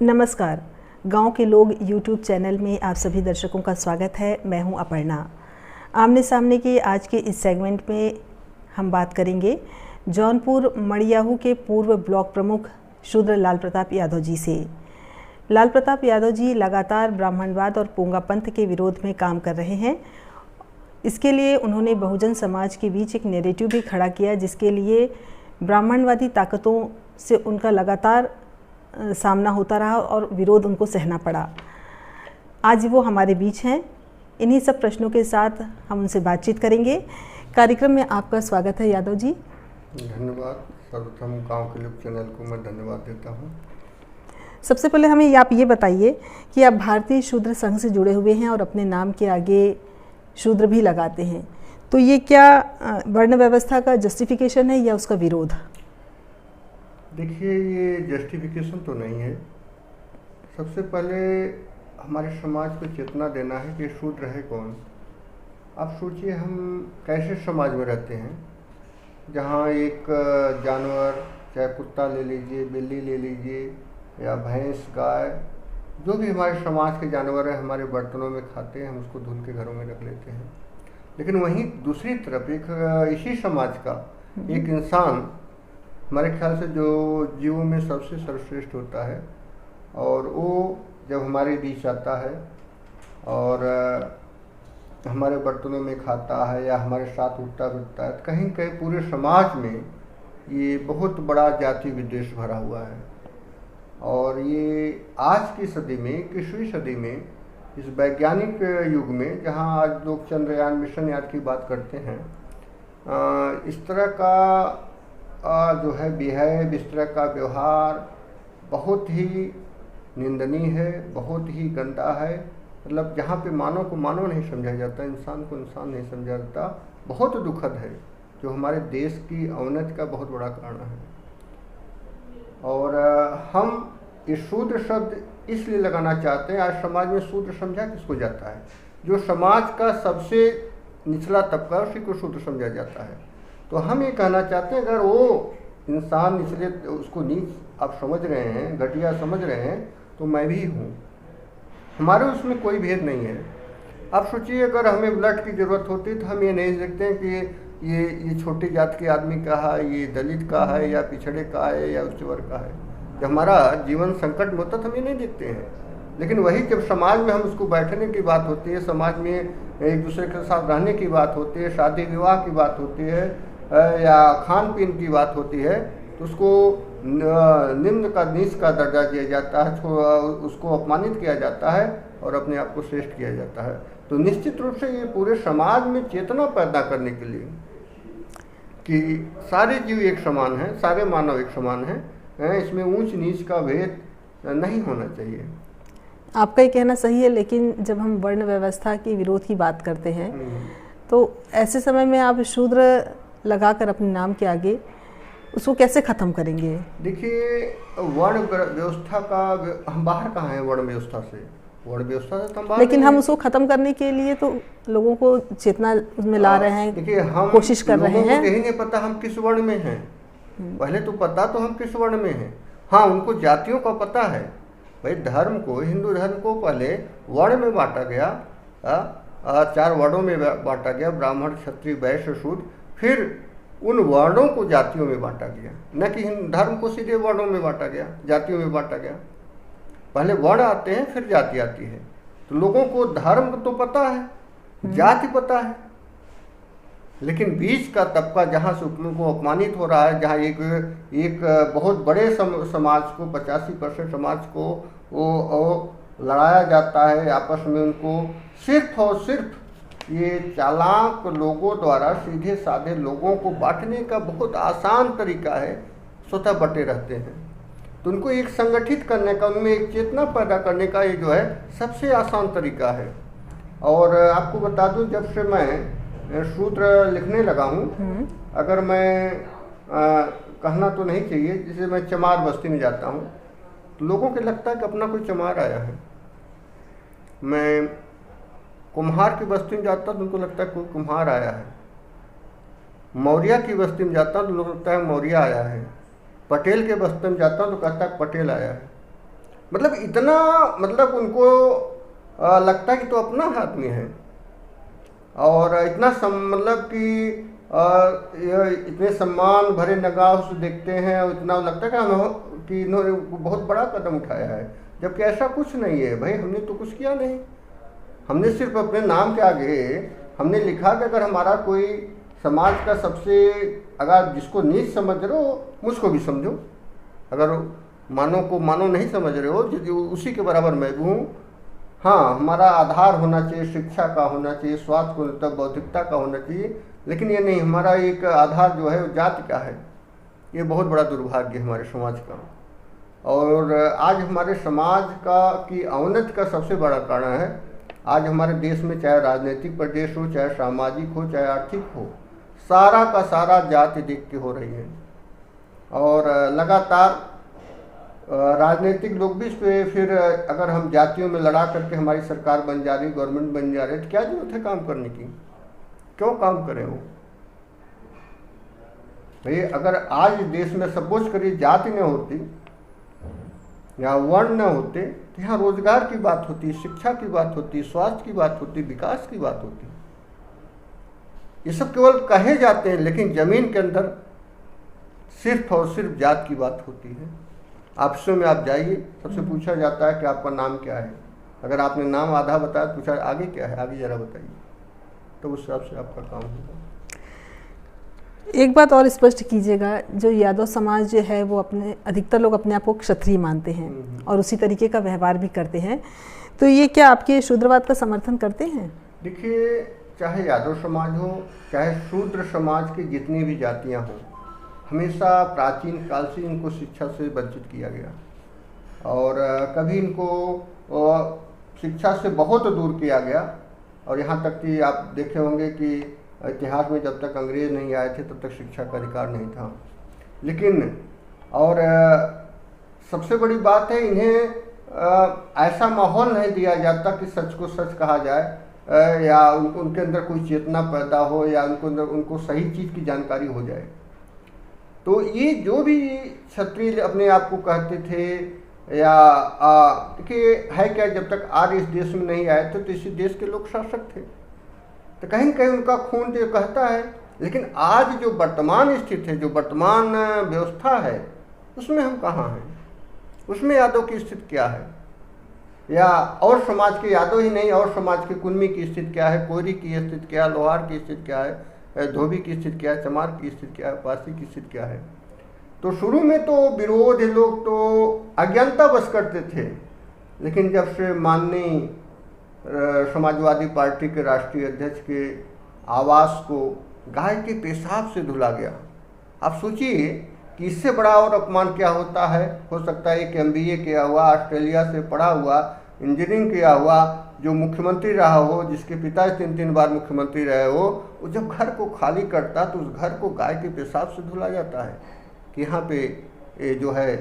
नमस्कार। गांव के लोग यूट्यूब चैनल में आप सभी दर्शकों का स्वागत है। मैं हूं अपर्णा। आमने सामने के आज के इस सेगमेंट में हम बात करेंगे जौनपुर मड़ियाहू के पूर्व ब्लॉक प्रमुख शूद्र लाल प्रताप यादव जी से। लाल प्रताप यादव जी लगातार ब्राह्मणवाद और पोंगा पंथ के विरोध में काम कर रहे हैं। इसके लिए उन्होंने बहुजन समाज के बीच एक नैरेटिव भी खड़ा किया, जिसके लिए ब्राह्मणवादी ताकतों से उनका लगातार सामना होता रहा और विरोध उनको सहना पड़ा। आज वो हमारे बीच हैं। इन्हीं सब प्रश्नों के साथ हम उनसे बातचीत करेंगे। कार्यक्रम में आपका स्वागत है यादव जी। धन्यवाद। सर्वप्रथम गांव के लोग चैनल को मैं धन्यवाद देता हूं। सबसे पहले हमें आप ये बताइए कि आप भारतीय शूद्र संघ से जुड़े हुए हैं और अपने नाम के आगे शूद्र भी लगाते हैं, तो ये क्या वर्ण व्यवस्था का जस्टिफिकेशन है या उसका विरोध? देखिए, ये जस्टिफिकेशन तो नहीं है। सबसे पहले हमारे समाज को चेतना देना है कि शूद्र है कौन। आप सोचिए, हम कैसे समाज में रहते हैं जहाँ एक जानवर, चाहे कुत्ता ले लीजिए, बिल्ली ले लीजिए या भैंस, गाय, जो भी हमारे समाज के जानवर हैं, हमारे बर्तनों में खाते हैं, हम उसको धुल के घरों में रख लेते हैं। लेकिन वहीं दूसरी तरफ एक इसी समाज का एक इंसान हमारे ख्याल से जो जीवों में सबसे सर्वश्रेष्ठ होता है, और वो जब हमारे बीच आता है और हमारे बर्तनों में खाता है या हमारे साथ उठता बैठता है, कहीं कहीं पूरे समाज में ये बहुत बड़ा जाति विद्वेष भरा हुआ है। और ये आज की सदी में, 21वीं सदी में, इस वैज्ञानिक युग में, जहाँ आज लोग चंद्रयान मिशन याद की बात करते हैं, इस तरह का जो है बिहेव, इस तरह का व्यवहार बहुत ही निंदनीय है, बहुत ही गंदा है। मतलब जहाँ पे मानव को मानव नहीं समझा जाता, इंसान को इंसान नहीं समझा जाता, बहुत दुखद है, जो हमारे देश की अवनति का बहुत बड़ा कारण है। और हम ये शूद्र शब्द इसलिए लगाना चाहते हैं, आज समाज में शूद्र समझा किसको जाता है? जो समाज का सबसे निचला तबका, उसी को शूद्र समझा जाता है। तो हम ये कहना चाहते हैं, अगर वो इंसान निचले, उसको नीच आप समझ रहे हैं, घटिया समझ रहे हैं, तो मैं भी हूँ। हमारे उसमें कोई भेद नहीं है। आप सोचिए, अगर हमें ब्लड की ज़रूरत होती तो हम ये नहीं देखते हैं कि ये छोटी जात के आदमी का है, ये दलित का है, या पिछड़े का है, या उच्च वर्ग का है। जब हमारा जीवन संकट में होता तो हम ये नहीं देखते हैं। लेकिन वही जब समाज में हम उसको बैठने की बात होती है, समाज में एक दूसरे के साथ रहने की बात होती है, शादी विवाह की बात होती है, या खान पीन की बात होती है, तो उसको निम्न का नीच का दर्जा दिया जाता है, उसको अपमानित किया जाता है और अपने आप को श्रेष्ठ किया जाता है। तो निश्चित रूप से ये पूरे समाज में चेतना पैदा करने के लिए कि सारे जीव एक समान हैं, सारे मानव एक समान हैं, इसमें ऊंच नीच का भेद नहीं होना चाहिए। आपका ये कहना सही है, लेकिन जब हम वर्ण व्यवस्था के विरोध की बात करते हैं तो ऐसे समय में आप शूद्र लगाकर अपने नाम के आगे उसको कैसे ख़त्म करेंगे? देखिए, वर्ण व्यवस्था का हम बाहर कहाँ हैं? वर्ण व्यवस्था से, वर्ण व्यवस्था से हम बाहर, लेकिन हम उसको ख़त्म करने के लिए तो लोगों को चेतना उसमें ला रहे हैं। देखिए, हम कोशिश कर रहे हैं। यही नहीं पता हम किस वर्ण में हैं। पहले तो पता तो हम किस वर्ण में हैं। हाँ, उनको जातियों का पता है। भाई, धर्म को, हिंदू धर्म को पहले वर्ण में बांटा गया, 4 वर्णों में बांटा गया, ब्राह्मण, क्षत्रिय, वैश्य, शूद्र। फिर उन वर्णों को जातियों में बांटा गया, न कि धर्म को सीधे वर्णों में बांटा गया, जातियों में बांटा गया। पहले वर्ण आते हैं, फिर जाति आती है। तो लोगों को धर्म तो पता है, जाति पता है, लेकिन बीच का तबका जहाँ से उनको अपमानित हो रहा है, जहाँ एक बहुत बड़े समाज को, 85% समाज को वो लड़ाया जाता है आपस में, उनको सिर्फ और सिर्फ ये चालाक लोगों द्वारा, सीधे साधे लोगों को बांटने का बहुत आसान तरीका है। स्वतः बटे रहते हैं, तो उनको एक संगठित करने का, उनमें एक चेतना पैदा करने का ये जो है सबसे आसान तरीका है। और आपको बता दूं, जब से मैं सूत्र लिखने लगा हूँ, अगर मैं कहना तो नहीं चाहिए, जैसे मैं चमार बस्ती में जाता हूँ तो लोगों को लगता है कि अपना कोई चमार आया है। मैं कुम्हार की बस्ती में जाता तो उनको लगता है कोई कुम्हार आया है। मौर्या की बस्ती में जाता तो लोग लगता है मौर्या आया है। पटेल के बस्ती में जाता हूँ तो कहता है पटेल आया है। मतलब इतना, मतलब उनको लगता है कि तो अपना आदमी है, और इतना मतलब कि ये इतने सम्मान भरे निगाह से देखते हैं, और इतना लगता है कि कि इन्होंने बहुत बड़ा कदम उठाया है, जबकि ऐसा कुछ नहीं है भाई। हमने तो कुछ किया नहीं, हमने सिर्फ अपने नाम के आगे हमने लिखा कि अगर हमारा कोई समाज का सबसे, अगर जिसको नीच समझ रहे हो मुझको भी समझो, अगर मानो को मानो नहीं समझ रहे हो जो उसी के बराबर मैं भी हूँ। हाँ, हमारा आधार होना चाहिए, शिक्षा का होना चाहिए, स्वास्थ्य को तब बौद्धिकता का होना चाहिए, लेकिन ये नहीं, हमारा एक आधार जो है वो जाति का है। ये बहुत बड़ा दुर्भाग्य है हमारे समाज का, और आज हमारे समाज का की अवनति का सबसे बड़ा कारण है आज हमारे देश में, चाहे राजनीतिक प्रदेश हो, चाहे सामाजिक हो, चाहे आर्थिक हो, सारा का सारा जाति देख के हो रही है। और लगातार राजनीतिक लोग भी इस पर, फिर अगर हम जातियों में लड़ा करके हमारी सरकार बन जा रही, गवर्नमेंट बन जा रही, तो क्या जरूरत है काम करने की? क्यों काम करें वो भाई? अगर आज देश में सपोज करिए जाति न होती या वर्ण न होते, तो यहाँ रोजगार की बात होती, शिक्षा की बात होती, स्वास्थ्य की बात होती, विकास की बात होती। ये सब केवल कहे जाते हैं, लेकिन जमीन के अंदर सिर्फ और सिर्फ जात की बात होती है। ऑफिसों में आप जाइए, सबसे पूछा जाता है कि आपका नाम क्या है। अगर आपने नाम आधा बताया, पूछा आगे क्या है, आगे जरा बताइए, तो उस हिसाब से आपका काम होगा। एक बात और स्पष्ट कीजिएगा, जो यादव समाज जो है वो अधिकतर लोग अपने आप को क्षत्रिय मानते हैं और उसी तरीके का व्यवहार भी करते हैं, तो ये क्या आपके शूद्रवाद का समर्थन करते हैं? देखिए, चाहे यादव समाज हो, चाहे शूद्र समाज की जितनी भी जातियां हों, हमेशा प्राचीन काल से इनको शिक्षा से वंचित किया गया, और कभी इनको शिक्षा से बहुत दूर किया गया। और यहाँ तक कि आप देखे होंगे कि इतिहास में जब तक अंग्रेज नहीं आए थे तब तक शिक्षा का अधिकार नहीं था। लेकिन और सबसे बड़ी बात है, इन्हें ऐसा माहौल नहीं दिया जाता कि सच को सच कहा जाए, या उनके अंदर कोई चेतना पैदा हो, या उनको सही चीज़ की जानकारी हो जाए। तो ये जो भी क्षत्रिय अपने आप को कहते थे, या देखिए है क्या, जब तक आर्य इस देश में नहीं आए थे तो इसी देश के लोग शासक थे, तो कहीं न कहीं उनका खून तो कहता है। लेकिन आज जो वर्तमान स्थिति है, जो वर्तमान व्यवस्था है, उसमें हम कहाँ हैं? उसमें यादव की स्थिति क्या है, या और समाज के यादव ही नहीं, और समाज के कुन्मी की स्थिति क्या है, कोयरी की स्थिति क्या है, लोहार की स्थिति क्या है, धोबी की स्थिति क्या है, चमार की स्थिति क्या है, पासी की स्थिति क्या है। तो शुरू में तो विरोध लोग तो अज्ञानता बस करते थे, लेकिन जब से माननीय समाजवादी पार्टी के राष्ट्रीय अध्यक्ष के आवास को गाय के पेशाब से धुला गया, आप सोचिए कि इससे बड़ा और अपमान क्या होता है। हो सकता है एक MBA किया हुआ, ऑस्ट्रेलिया से पढ़ा हुआ, इंजीनियरिंग किया हुआ, जो मुख्यमंत्री रहा हो, जिसके पिता 3-3 बार मुख्यमंत्री रहे हो, वो जब घर को खाली करता तो उस घर को गाय के पेशाब से धुला जाता है कि यहाँ पे जो है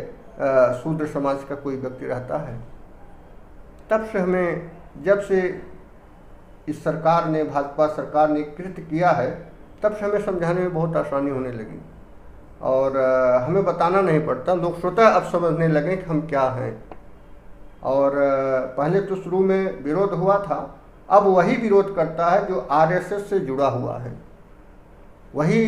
शूद्र समाज का कोई व्यक्ति रहता है। तब से हमें, जब से इस सरकार ने, भाजपा सरकार ने कृत्य किया है, तब से हमें समझाने में बहुत आसानी होने लगी, और हमें बताना नहीं पड़ता। लोग स्वतः अब समझने लगे कि हम क्या हैं। और पहले तो शुरू में विरोध हुआ था, अब वही विरोध करता है जो RSS से जुड़ा हुआ है। वही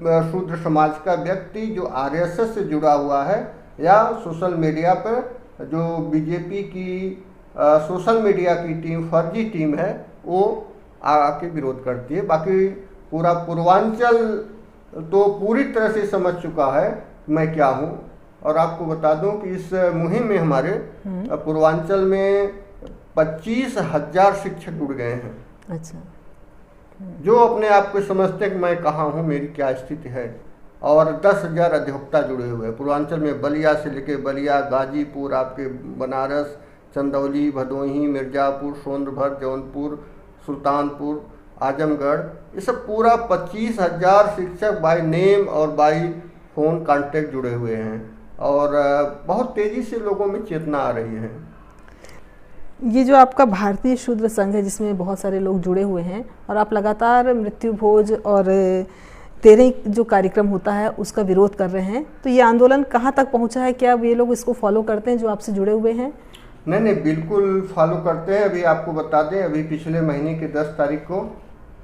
शूद्र समाज का व्यक्ति जो RSS से जुड़ा हुआ है, या सोशल मीडिया पर जो बीजेपी की सोशल मीडिया की टीम, फर्जी टीम है, वो आके विरोध करती है। बाकी पूरा पूर्वांचल तो पूरी तरह से समझ चुका है मैं क्या हूँ। और आपको बता दूं कि इस मुहिम में हमारे पूर्वांचल में 25,000 शिक्षक जुड़ गए हैं। अच्छा। जो अपने आप को समझते हैं कि मैं कहाँ हूँ, मेरी क्या स्थिति है। और 10,000 अधिवक्ता जुड़े हुए हैं पूर्वांचल में, बलिया से लेके बलिया, गाजीपुर, आपके बनारस, चंदौली, भदोही, मिर्ज़ापुर, सोनभद्र, जौनपुर, सुल्तानपुर, आजमगढ़, ये सब पूरा 25,000 शिक्षक बाय नेम और बाय फ़ोन कांटेक्ट जुड़े हुए हैं, और बहुत तेज़ी से लोगों में चेतना आ रही है। ये जो आपका भारतीय शूद्र संघ है, जिसमें बहुत सारे लोग जुड़े हुए हैं, और आप लगातार मृत्यु भोज और 13 जो कार्यक्रम होता है उसका विरोध कर रहे हैं, तो ये आंदोलन कहाँ तक पहुँचा है? क्या ये लोग इसको फॉलो करते हैं जो आपसे जुड़े हुए हैं? नहीं, बिल्कुल फॉलो करते हैं। अभी आपको बता दें, अभी पिछले महीने की 10 तारीख को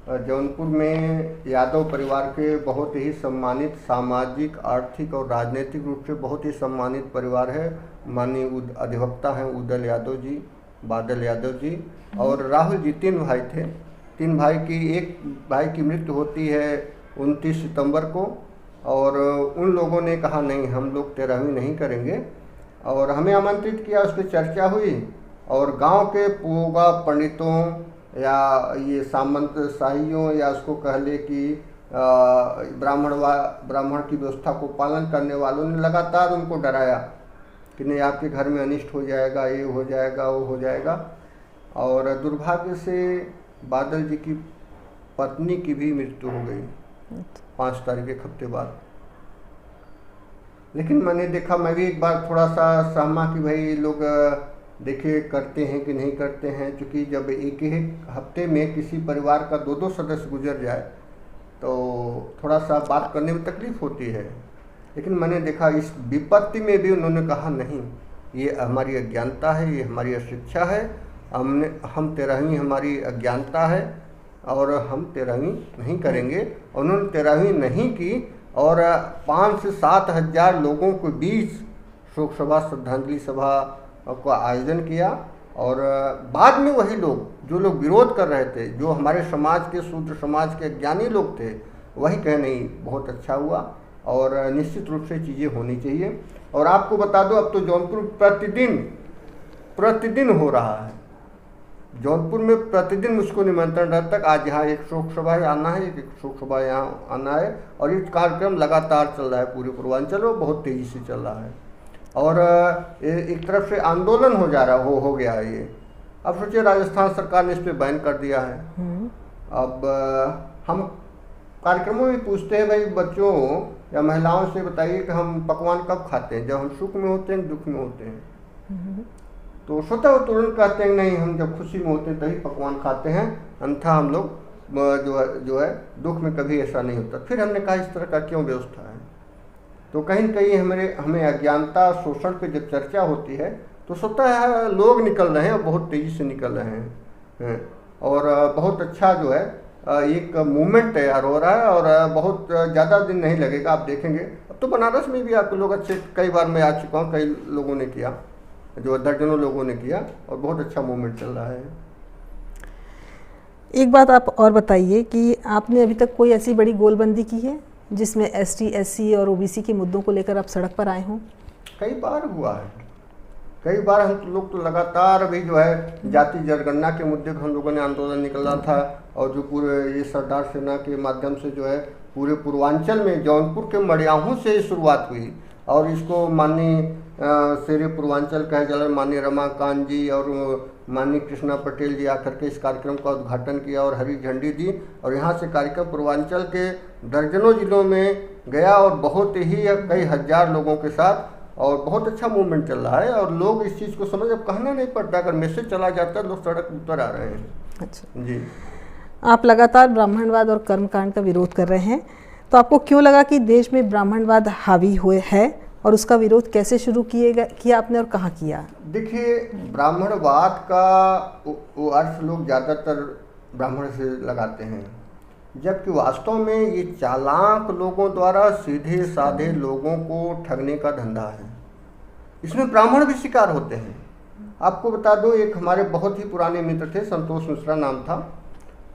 जौनपुर में यादव परिवार के बहुत ही सम्मानित सामाजिक, आर्थिक और राजनीतिक रूप से बहुत ही सम्मानित परिवार है। माननीय अधिवक्ता हैं उदल यादव जी, बादल यादव जी और राहुल जी, 3 भाई थे। 3 भाई की एक भाई की मृत्यु होती है 29 सितंबर को, और उन लोगों ने कहा नहीं, हम लोग 13वीं नहीं करेंगे, और हमें आमंत्रित किया। उस पर चर्चा हुई और गांव के पोगा पंडितों या ये सामंत शाहियों या उसको कह ले कि ब्राह्मण की व्यवस्था को पालन करने वालों ने लगातार उनको डराया कि नहीं, आपके घर में अनिष्ट हो जाएगा, ये हो जाएगा, वो हो जाएगा। और दुर्भाग्य से बादल जी की पत्नी की भी मृत्यु हो गई 5 तारीख, एक हफ्ते बाद। लेकिन मैंने देखा, मैं भी एक बार थोड़ा सा सहमा कि भाई लोग देखे करते हैं कि नहीं करते हैं, क्योंकि जब एक एक हफ्ते में किसी परिवार का 2-2 सदस्य गुजर जाए तो थोड़ा सा बात करने में तकलीफ होती है। लेकिन मैंने देखा इस विपत्ति में भी उन्होंने कहा नहीं, ये हमारी अज्ञानता है, ये हमारी अशिक्षा है, हम 13वीं हमारी अज्ञानता है और हम 13वीं नहीं करेंगे। उन्होंने 13वीं नहीं की और 5 से 7 हज़ार लोगों के बीच शोक सभा, श्रद्धांजलि सभा का आयोजन किया। और बाद में वही लोग जो लोग विरोध कर रहे थे, जो हमारे समाज के, शूद्र समाज के ज्ञानी लोग थे, वही कहे नहीं, बहुत अच्छा हुआ और निश्चित रूप से चीज़ें होनी चाहिए। और आपको बता दो, अब तो जौनपुर प्रतिदिन हो रहा है। जौनपुर में प्रतिदिन मुझको निमंत्रण रहता है, आज यहाँ एक शोक सभा आना है, एक शोक सभा यहाँ आना है, और ये कार्यक्रम लगातार चल रहा है पूरे पूर्वांचल में, बहुत तेज़ी से चल रहा है। और एक तरफ से आंदोलन हो गया है ये। अब सोचिए, राजस्थान सरकार ने इस पर बैन कर दिया है। अब हम कार्यक्रमों में पूछते हैं, भाई बच्चों या महिलाओं से बताइए कि हम पकवान कब खाते हैं, जब हम सुख में होते हैं, दुख में होते हैं? तो स्वतः वो तुरंत कहते हैं नहीं, हम जब खुशी में होते हैं तभी पकवान खाते हैं, अन्यथा हम लोग जो है दुख में कभी ऐसा नहीं होता। फिर हमने कहा इस तरह का क्यों व्यवस्था है? तो कहीं न कहीं हमें अज्ञानता, शोषण पे जब चर्चा होती है तो स्वतः लोग निकल रहे हैं और बहुत तेज़ी से निकल रहे हैं, और बहुत अच्छा जो है एक मूवमेंट तैयार हो रहा है और बहुत ज़्यादा दिन नहीं लगेगा, आप देखेंगे। अब तो बनारस में भी आपके लोग अच्छे, कई बार मैं आ चुका हूँ, कई लोगों ने किया, जो दर्जनों लोगों ने किया, और बहुत अच्छा मूवमेंट चल रहा है। एक बात आप और बताइए कि आपने अभी तक कोई ऐसी बड़ी गोलबंदी की है जिसमें ST, SC और OBC के मुद्दों को लेकर आप सड़क पर आए हों? कई बार हुआ है, कई बार हम लोग तो लगातार अभी जो है जाति जनगणना के मुद्दे को हम लोगों ने आंदोलन निकला था, और जो पूरे ये सरदार सेना के माध्यम से जो है पूरे पूर्वांचल में जौनपुर के मड़ियाहूँ से शुरुआत हुई, और इसको माननीय शेरे पूर्वांचल कहे जा रहे माननीय रमाकांत जी और माननीय कृष्णा पटेल जी आकर के इस कार्यक्रम का उद्घाटन किया और हरी झंडी दी, और यहाँ से कार्यक्रम पूर्वांचल के दर्जनों जिलों में गया और बहुत ही कई हज़ार लोगों के साथ, और बहुत अच्छा मूवमेंट चल रहा है। और लोग इस चीज़ को समझ, अब कहना नहीं पड़ता, अगर मैसेज चला जाता है लोग सड़क उतर आ रहे हैं। अच्छा जी, आप लगातार ब्राह्मणवाद और कर्मकांड का विरोध कर रहे हैं, तो आपको क्यों लगा कि देश में ब्राह्मणवाद हावी हुए है, और उसका विरोध कैसे शुरू किया आपने और कहाँ किया? देखिए, ब्राह्मणवाद का वो अर्थ लोग ज़्यादातर ब्राह्मण से लगाते हैं, जबकि वास्तव में ये चालाक लोगों द्वारा सीधे साधे लोगों को ठगने का धंधा है। इसमें ब्राह्मण भी शिकार होते हैं। आपको बता दो, एक हमारे बहुत ही पुराने मित्र थे, संतोष मिश्रा नाम था,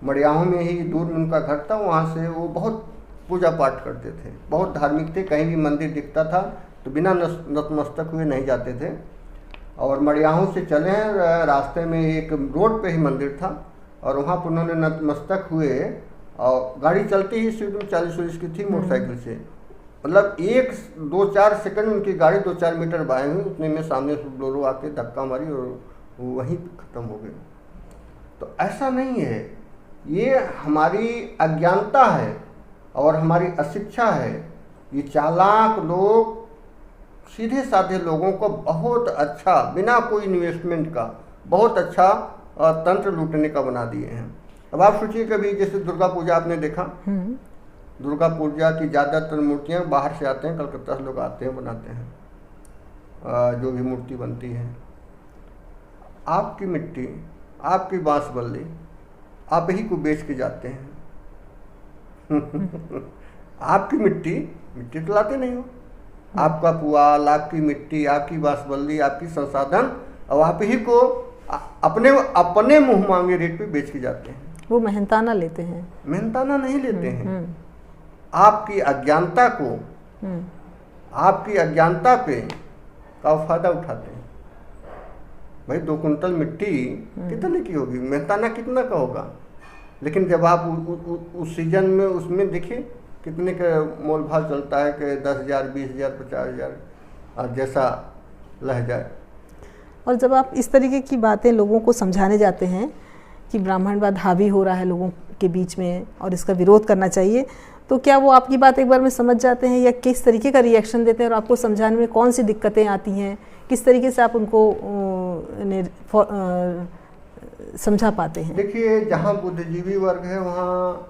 मड़ियाहूँ में ही दूर में उनका घर था। वहाँ से वो बहुत पूजा पाठ करते थे, बहुत धार्मिक थे, कहीं भी मंदिर दिखता था तो बिना नतमस्तक हुए नहीं जाते थे। और मड़ियाहूँ से चले हैं, रास्ते में एक रोड पे ही मंदिर था, और वहाँ पर उन्होंने नतमस्तक हुए, और गाड़ी चलती ही स्पीड में 40 की थी मोटरसाइकिल से, मतलब 1-2-4 सेकंड में उनकी गाड़ी 2-4 मीटर बाएं हुई, उतने में सामने से बोलेरो आके धक्का मारी और वो वहीं ख़त्म हो गए। तो ऐसा नहीं है, ये हमारी अज्ञानता है और हमारी अशिक्षा है। ये चालाक लोग सीधे साधे लोगों को बहुत अच्छा, बिना कोई इन्वेस्टमेंट का बहुत अच्छा तंत्र लूटने का बना दिए हैं। अब आप सोचिए, कभी जैसे दुर्गा पूजा आपने देखा, दुर्गा पूजा की ज़्यादातर मूर्तियाँ बाहर से आते हैं, कलकत्ता से लोग आते हैं, बनाते हैं जो भी मूर्ति बनती है। आपकी मिट्टी, आपकी बांसबल्ली आप ही को बेच के जाते हैं। आपकी मिट्टी तो लाते नहीं हो। आपका पुआल, आपकी मिट्टी, आपकी बांसबल्ली, आपकी संसाधन और आप ही को अपने मुंह मांगे रेट पे बेच के जाते हैं। वो मेहनताना लेते हैं। मेहनताना नहीं लेते हैं, आपकी अज्ञानता को, आपकी अज्ञानता पे का फायदा उठाते हैं। भाई 2 कुंटल मिट्टी कितने की होगी, मेहनताना कितना का होगा, लेकिन जब आप उस सीजन में उसमें देखिए कितने का मोल भाव चलता है कि 10,000, 20,000, 50,000 और जैसा लह जाए। और जब आप इस तरीके की बातें लोगों को समझाने जाते हैं कि ब्राह्मणवाद हावी हो रहा है लोगों के बीच में और इसका विरोध करना चाहिए, तो क्या वो आपकी बात एक बार में समझ जाते हैं या किस तरीके का रिएक्शन देते हैं और आपको समझाने में कौन सी दिक्कतें आती हैं, किस तरीके से आप उनको समझा पाते हैं? देखिए, जहाँ बुद्धिजीवी वर्ग है वहाँ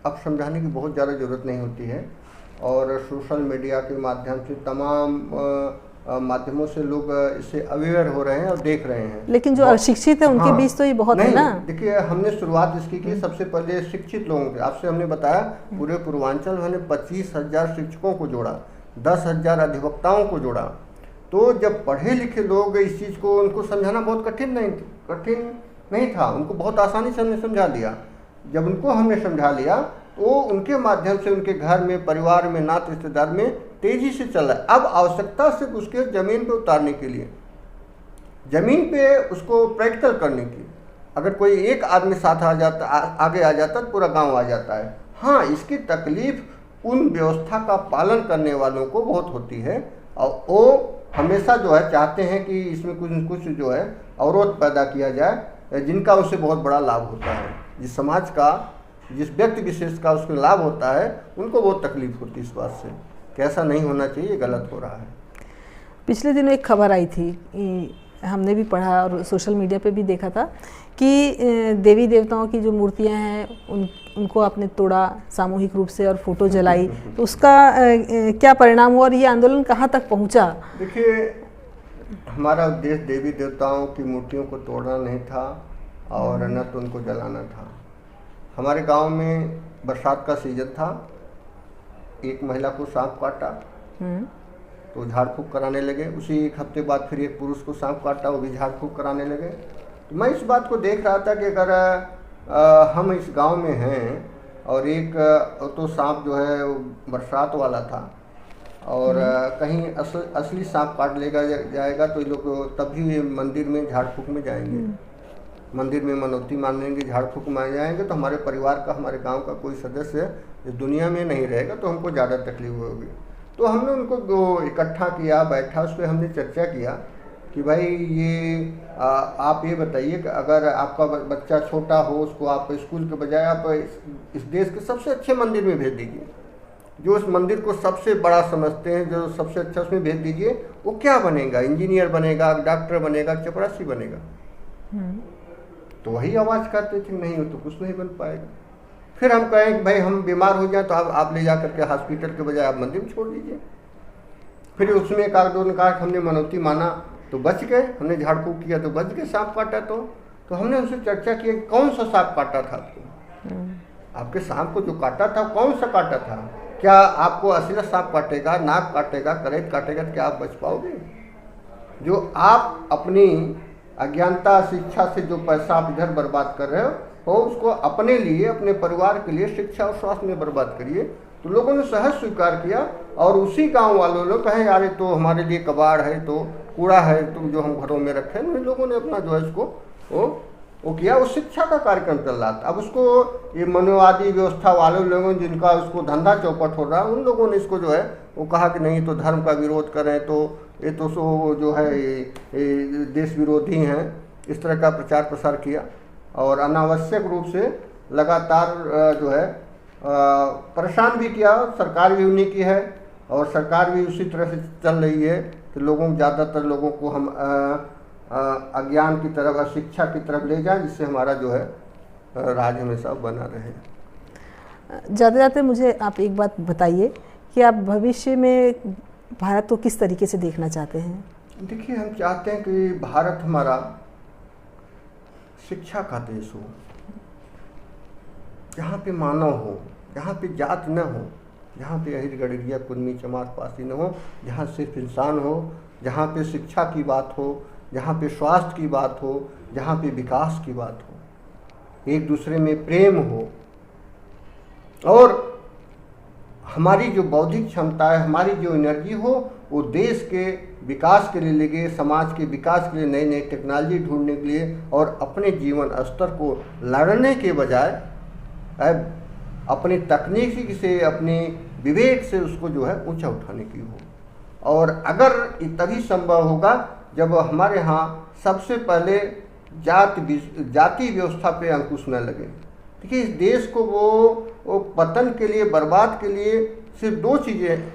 अब समझाने की बहुत ज़्यादा ज़रूरत नहीं होती है और सोशल मीडिया के माध्यम से तमाम माध्यमों से लोग इससे अवेयर हो रहे हैं और देख रहे हैं। लेकिन जो अशिक्षित है उनके बीच तो ये बहुत है ना। देखिए, हमने शुरुआत इसकी की सबसे पहले शिक्षित लोगों के। आपसे हमने बताया पूरे पूर्वांचल हमने 25,000 शिक्षकों को जोड़ा, 10,000 अधिवक्ताओं को जोड़ा। तो जब पढ़े लिखे लोग इस चीज़ को, उनको समझाना बहुत कठिन नहीं था, उनको बहुत आसानी से हमने समझा लिया। जब उनको हमने समझा लिया तो उनके माध्यम से उनके घर में, परिवार में, नाते रिश्तेदार में तेजी से चल रहा है। अब आवश्यकता सिर्फ उसके ज़मीन पे उतारने के लिए, ज़मीन पे उसको प्रैक्टिकल करने की। अगर कोई एक आदमी साथ आगे आ जाता तो पूरा गांव आ जाता है। हाँ, इसकी तकलीफ उन व्यवस्था का पालन करने वालों को बहुत होती है और वो हमेशा जो है चाहते हैं कि इसमें कुछ न कुछ जो है अवरोध पैदा किया जाए, जिनका उससे बहुत बड़ा लाभ होता है। जिस समाज का, जिस व्यक्ति विशेष का उसको लाभ होता है, उनको बहुत तकलीफ होती है इस बात से कि ऐसा नहीं होना चाहिए, ये गलत हो रहा है। पिछले दिनों एक खबर आई थी, हमने भी पढ़ा और सोशल मीडिया पे भी देखा था कि देवी देवताओं की जो मूर्तियां हैं उनको आपने तोड़ा सामूहिक रूप से और फोटो जलाई, तो उसका क्या परिणाम हुआ और ये आंदोलन कहाँ तक पहुँचा? देखिए, हमारा उद्देश्य देवी देवताओं की मूर्तियों को तोड़ना नहीं था और न तो उनको जलाना था। हमारे गांव में बरसात का सीजन था, एक महिला को सांप काटा तो झाड़ फूँक कराने लगे। उसी एक हफ्ते बाद फिर एक पुरुष को सांप काटा, वो भी झाड़ फूँक कराने लगे। तो मैं इस बात को देख रहा था कि अगर हम इस गांव में हैं और एक तो सांप जो है वो बरसात वाला था और कहीं असली सांप काट लेगा जाएगा तो ये लोग तभी मंदिर में झाड़ फूँक में जाएंगे, मंदिर में मनौती मानेंगे, झाड़ फूँक में जाएंगे, तो हमारे परिवार का, हमारे गांव का कोई सदस्य इस दुनिया में नहीं रहेगा, तो हमको ज़्यादा तकलीफ होगी। तो हमने उनको इकट्ठा किया, बैठा, उस पर हमने चर्चा किया कि भाई ये आप ये बताइए कि अगर आपका बच्चा छोटा हो, उसको आप स्कूल के बजाय आप इस देश के सबसे अच्छे मंदिर में भेज दीजिए, जो उस मंदिर को सबसे बड़ा समझते हैं, जो सबसे अच्छा उसमें भेज दीजिए। वो क्या बनेगा? इंजीनियर बनेगा, डॉक्टर बनेगा, चपरासी बनेगा। तो वही आवाज़ करते थे, नहीं हो तो कुछ नहीं बन पाएगा। फिर हम कहें कि भाई हम बीमार हो जाए तो आप ले जा करके हॉस्पिटल के बजाय आप मंदिर में छोड़ दीजिए। फिर उसमें एक आध दो ने कहा कि हमने मनौती माना तो बच गए, हमने झाड़ फूँक किया तो बच गए, सांप काटा तो हमने उनसे चर्चा की कौन सा सांप काटा था आपको, आपके सांप को जो काटा था कौन सा काटा था? क्या आपको असली सांप काटेगा, नाक काटेगा, करेत काटेगा तो क्या आप बच पाओगे? जो आप अपनी अज्ञानता, शिक्षा से जो पैसा आप इधर बर्बाद कर रहे हो उसको अपने लिए, अपने परिवार के लिए शिक्षा और स्वास्थ्य में बर्बाद करिए। तो लोगों ने सहज स्वीकार किया और उसी गांव वालों ने कहे यार ये तो हमारे लिए कबाड़ है, तो कूड़ा है, तुम जो हम घरों में रखे, उन लोगों ने अपना जो है इसको वो किया। वो शिक्षा का कार्यक्रम चल रहा था। अब उसको ये मनोवादी व्यवस्था वाले लोगों जिनका उसको धंधा चौपट हो रहा है, उन लोगों ने इसको जो है वो कहा कि नहीं तो धर्म का विरोध करें, तो ये तो सो जो है ये देश विरोधी हैं, इस तरह का प्रचार प्रसार किया और अनावश्यक रूप से लगातार जो है परेशान भी किया। सरकार भी उन्हीं की है और सरकार भी उसी तरह से चल रही है कि ज़्यादातर लोगों को हम अज्ञान की तरफ, अशिक्षा की तरफ ले जाएं, जिससे हमारा जो है राज हमेशा बना रहे। ज़्यादा जाते मुझे आप एक बात बताइए कि आप भविष्य में भारत को किस तरीके से देखना चाहते हैं? देखिए, हम चाहते हैं कि भारत हमारा शिक्षा का देश हो, जहाँ पे मानव हो, जहाँ पे जात न हो, जहाँ पे अहिर गडरिया कुर्मी चमार पासी न हो, जहाँ सिर्फ इंसान हो, जहाँ पे शिक्षा की बात हो, जहाँ पे स्वास्थ्य की बात हो, जहाँ पे विकास की बात हो, एक दूसरे में प्रेम हो, और हमारी जो बौद्धिक क्षमता है, हमारी जो एनर्जी हो, वो देश के विकास के लिए लगे, समाज के विकास के लिए नई नई टेक्नोलॉजी ढूंढने के लिए, और अपने जीवन स्तर को लड़ने के बजाय अपनी तकनीकी से, अपने विवेक से उसको जो है ऊंचा उठाने की हो। और अगर ये तभी संभव होगा जब हमारे यहाँ सबसे पहले जाति व्यवस्था पे अंकुश न लगे। देखिए, इस देश को वो पतन के लिए, बर्बाद के लिए सिर्फ दो चीज़ें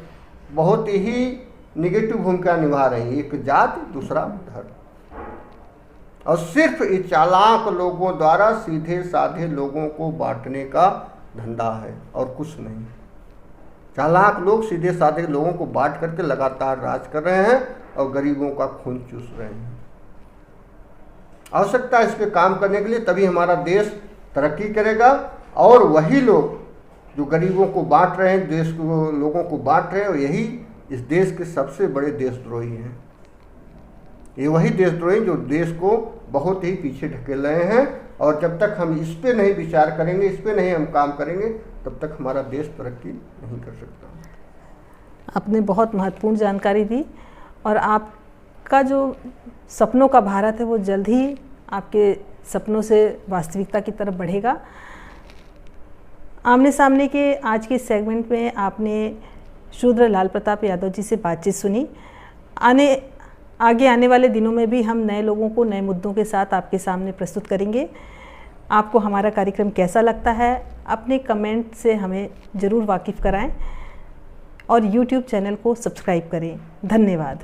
बहुत ही निगेटिव भूमिका निभा रही हैं, एक जाति, दूसरा धर्म। और सिर्फ इस चालाक लोगों द्वारा सीधे साधे लोगों को बांटने का धंधा है और कुछ नहीं। चालाक लोग सीधे साधे लोगों को बांट करके लगातार राज कर रहे हैं और गरीबों का खून चूस रहे हैं। आवश्यकता है इस पे काम करने के लिए, तभी हमारा देश तरक्की करेगा। और वही लोग जो गरीबों को बांट रहे हैं, देश को, लोगों को बांट रहे हैं, यही इस देश के सबसे बड़े देशद्रोही हैं। ये वही देशद्रोही जो देश को बहुत ही पीछे ढकेल रहे हैं। और जब तक हम इस पे नहीं विचार करेंगे, इस पे नहीं हम काम करेंगे, तब तक हमारा देश तरक्की नहीं कर सकता। आपने बहुत महत्वपूर्ण जानकारी दी, और आपका जो सपनों का भारत है वो जल्द ही आपके सपनों से वास्तविकता की तरफ बढ़ेगा। आमने सामने के आज के सेगमेंट में आपने शूद्र लाल प्रताप यादव जी से बातचीत सुनी। आगे आने वाले दिनों में भी हम नए लोगों को नए मुद्दों के साथ आपके सामने प्रस्तुत करेंगे। आपको हमारा कार्यक्रम कैसा लगता है, अपने कमेंट से हमें ज़रूर वाकिफ़ कराएं, और YouTube चैनल को सब्सक्राइब करें। धन्यवाद।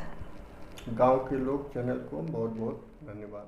गांव के लोग चैनल को बहुत बहुत धन्यवाद।